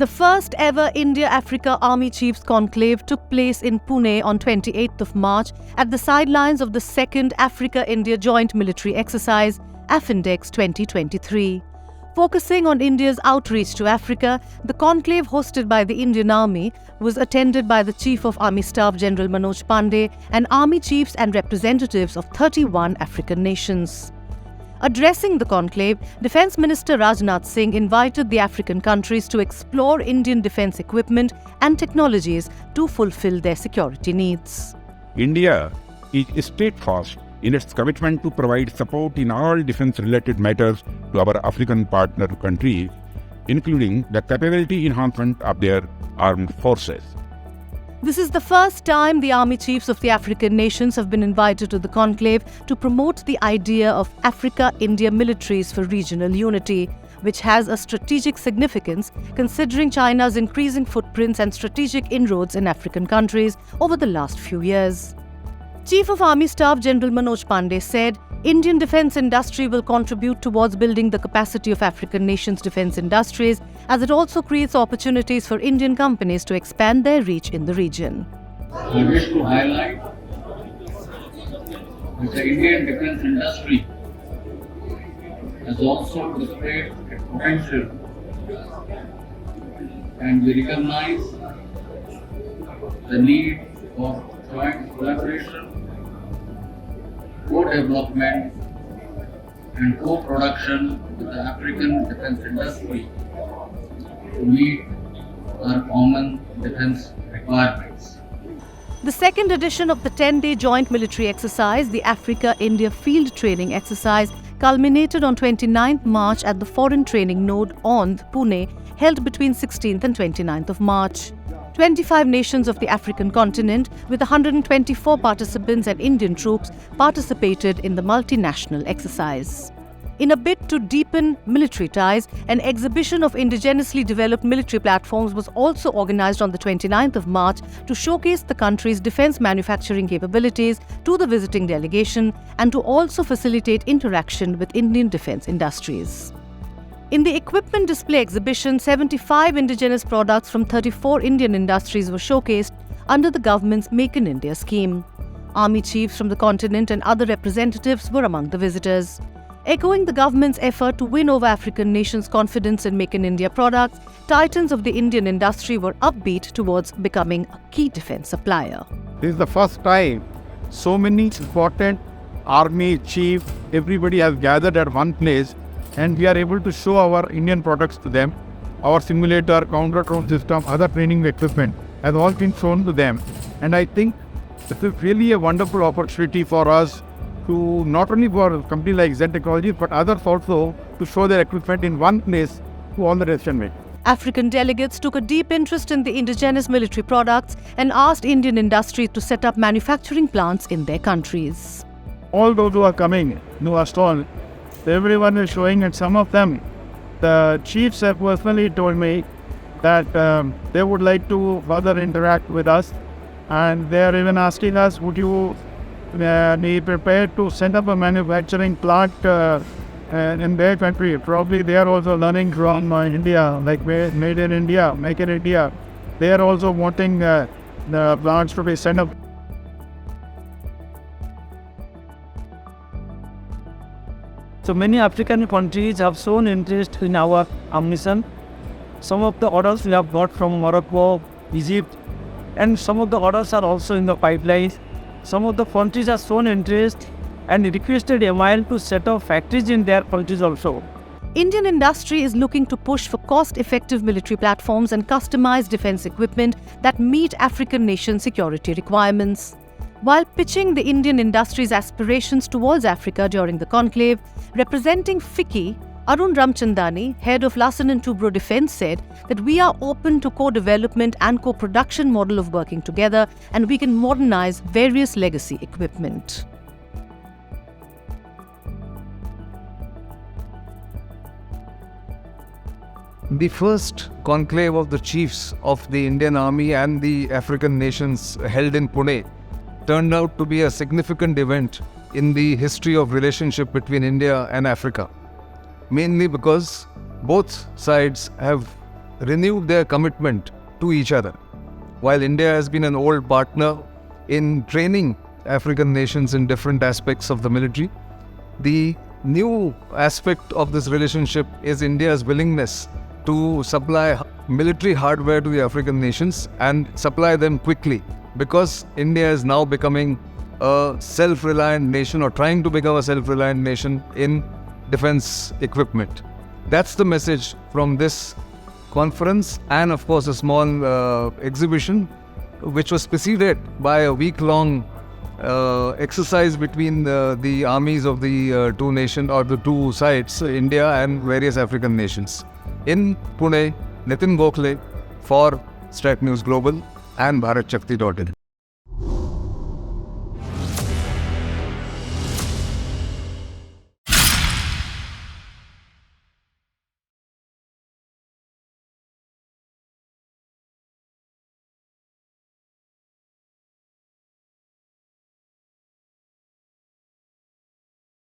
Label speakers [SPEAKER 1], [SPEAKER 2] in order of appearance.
[SPEAKER 1] The first ever India-Africa Army Chiefs Conclave took place in Pune on 28th of March at the sidelines of the second Africa-India Joint Military Exercise, AFINDEX 2023. Focusing on India's outreach to Africa, the conclave hosted by the Indian Army was attended by the Chief of Army Staff General Manoj Pandey and Army chiefs and representatives of 31 African nations. Addressing the conclave, Defence Minister Rajnath Singh invited the African countries to explore Indian defence equipment and technologies to fulfill their security needs.
[SPEAKER 2] India is steadfast in its commitment to provide support in all defence-related matters to our African partner countries, including the capability enhancement of their armed forces.
[SPEAKER 1] This is the first time the army chiefs of the African nations have been invited to the conclave to promote the idea of Africa-India militaries for regional unity, which has a strategic significance considering China's increasing footprints and strategic inroads in African countries over the last few years. Chief of Army Staff General Manoj Pandey said, Indian defence industry will contribute towards building the capacity of African nations' defence industries, as it also creates opportunities for Indian companies to expand their reach in the region.
[SPEAKER 3] I wish to highlight that the Indian defence industry has also displayed its potential, and we recognize the need for joint collaboration, co-development and co-production with the African defence industry to meet our common defence requirements.
[SPEAKER 1] The second edition of the 10-day joint military exercise, the Africa-India Field Training Exercise, culminated on 29th March at the Foreign Training Node on Pune, held between 16th and 29th of March. 25 nations of the African continent, with 124 participants and Indian troops, participated in the multinational exercise. In a bid to deepen military ties, an exhibition of indigenously developed military platforms was also organized on the 29th of March to showcase the country's defense manufacturing capabilities to the visiting delegation and to also facilitate interaction with Indian defense industries. In the equipment display exhibition, 75 indigenous products from 34 Indian industries were showcased under the government's Make in India scheme. Army chiefs from the continent and other representatives were among the visitors. Echoing the government's effort to win over African nations' confidence in Make in India products, titans of the Indian industry were upbeat towards becoming a key defense supplier.
[SPEAKER 4] This is the first time so many important army chiefs, everybody has gathered at one place, and we are able to show our Indian products to them. Our simulator, counter-drone system, other training equipment has all been shown to them. And I think this is really a wonderful opportunity for us to not only for a company like Zen Technologies, but others also to show their equipment in one place to all the decision makers.
[SPEAKER 1] African delegates took a deep interest in the indigenous military products and asked Indian industry to set up manufacturing plants in their countries.
[SPEAKER 4] All those who are coming to our stall, everyone is showing, and some of them, the chiefs have personally told me that they would like to further interact with us, and they are even asking us, would you be prepared to set up a manufacturing plant in their country? Probably they are also learning from India, like made in India, make in India. They are also wanting the plants to be set up.
[SPEAKER 5] So many African countries have shown interest in our ammunition. Some of the orders we have got from Morocco, Egypt, and some of the orders are also in the pipeline. Some of the countries have shown interest and requested MIL to set up factories in their countries also.
[SPEAKER 1] Indian industry is looking to push for cost-effective military platforms and customized defense equipment that meet African nation security requirements. While pitching the Indian industry's aspirations towards Africa during the conclave, representing FICCI, Arun Ramchandani, head of Larsen & Toubro Defence, said that we are open to co-development and co-production model of working together, and we can modernize various legacy equipment.
[SPEAKER 6] The first conclave of the chiefs of the Indian Army and the African nations held in Pune turned out to be a significant event in the history of relationship between India and Africa, mainly because both sides have renewed their commitment to each other. While India has been an old partner in training African nations in different aspects of the military, the new aspect of this relationship is India's willingness to supply military hardware to the African nations and supply them quickly, because India is now becoming a self-reliant nation, or trying to become a self-reliant nation in defense equipment. That's the message from this conference, and of course a small exhibition which was preceded by a week-long exercise between the armies of the two nations, or the two sides, India and various African nations. In Pune, Nitin Gokhale for Strat News Global and BharatShakti.in.